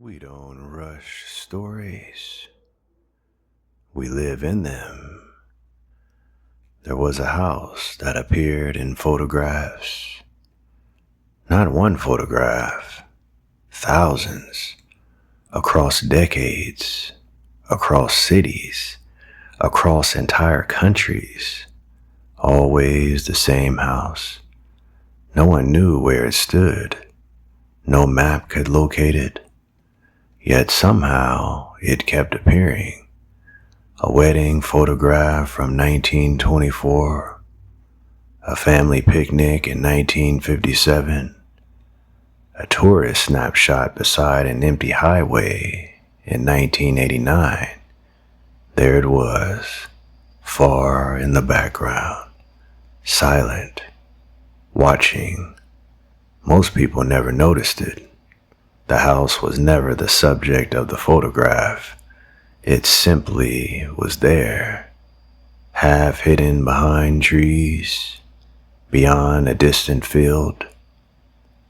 We don't rush stories. We live in them. There was a house that appeared in photographs. Not one photograph, thousands, across decades, across cities, across entire countries. Always the same house. No one knew where it stood. No map could locate it. Yet somehow it kept appearing. A wedding photograph from 1924, a family picnic in 1957, a tourist snapshot beside an empty highway in 1989. There it was, far in the background, silent, watching. Most people never noticed it. The house was never the subject of the photograph. It simply was there, half hidden behind trees, beyond a distant field,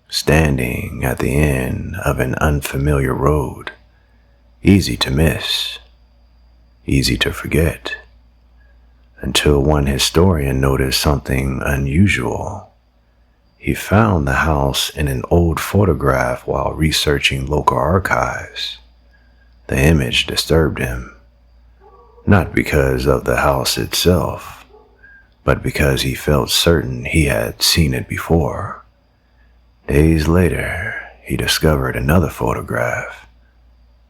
standing at the end of an unfamiliar road, easy to miss, easy to forget, until one historian noticed something unusual. He found the house in an old photograph while researching local archives. The image disturbed him, not because of the house itself, but because he felt certain he had seen it before. Days later, he discovered another photograph,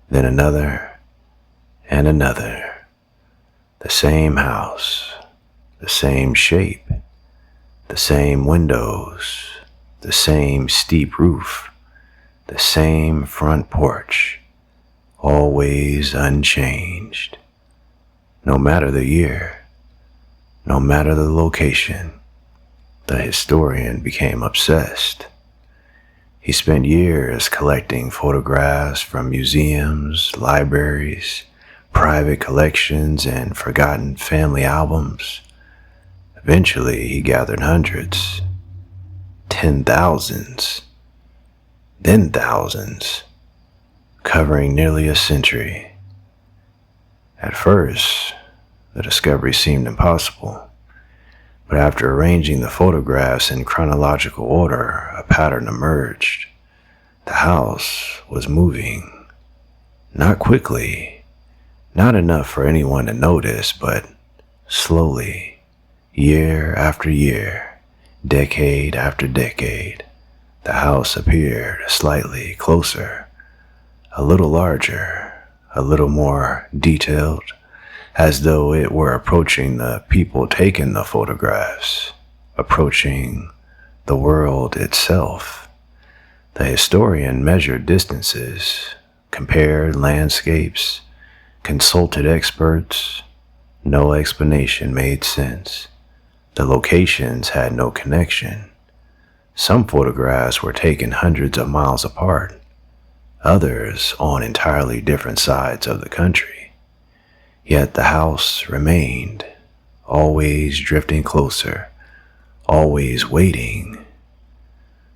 then another, and another. The same house, the same shape, the same windows, the same steep roof, the same front porch, always unchanged. No matter the year, no matter the location, the historian became obsessed. He spent years collecting photographs from museums, libraries, private collections, and forgotten family albums. Eventually, he gathered hundreds, 10,000s, then thousands, covering nearly a century. At first, the discovery seemed impossible, but after arranging the photographs in chronological order, a pattern emerged. The house was moving, not quickly, not enough for anyone to notice, but slowly. Year after year, decade after decade, the house appeared slightly closer, a little larger, a little more detailed, as though it were approaching the people taking the photographs, approaching the world itself. The historian measured distances, compared landscapes, consulted experts. No explanation made sense. The locations had no connection. Some photographs were taken hundreds of miles apart, others on entirely different sides of the country. Yet the house remained, always drifting closer, always waiting.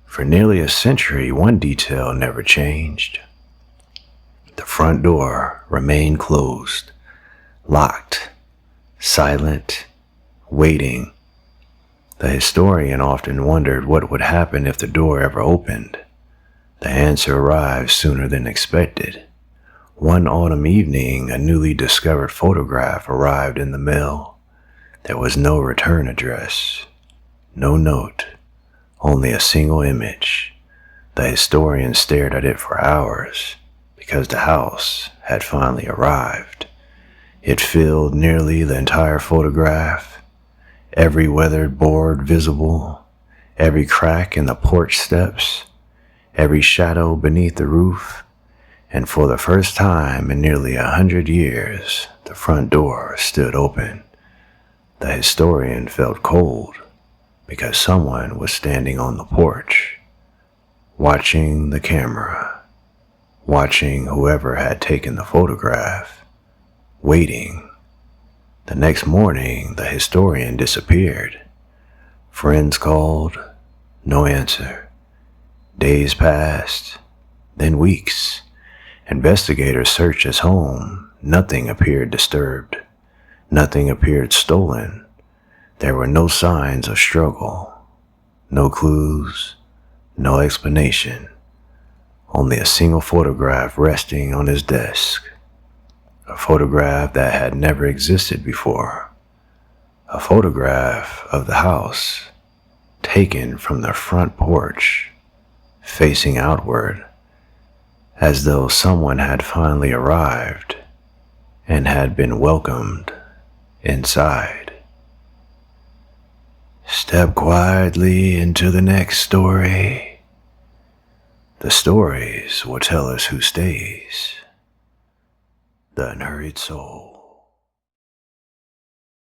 For nearly a century, one detail never changed. The front door remained closed, locked, silent, waiting. The historian often wondered what would happen if the door ever opened. The answer arrived sooner than expected. One autumn evening, a newly discovered photograph arrived in the mail. There was no return address, no note, only a single image. The historian stared at it for hours because the house had finally arrived. It filled nearly the entire photograph. Every weathered board visible, every crack in the porch steps, every shadow beneath the roof, and for the first time in nearly 100 years, the front door stood open. The historian felt cold because someone was standing on the porch, watching the camera, watching whoever had taken the photograph, waiting. The next morning, the historian disappeared. Friends called, no answer. Days passed, then weeks, Investigators searched his home. Nothing appeared disturbed. Nothing appeared stolen. There were no signs of struggle. No clues. No explanation. Only a single photograph resting on his desk. A photograph that had never existed before. A photograph of the house, taken from the front porch, facing outward, as though someone had finally arrived and had been welcomed inside. Step quietly into the next story. The stories will tell us who stays. The Unhurried Soul.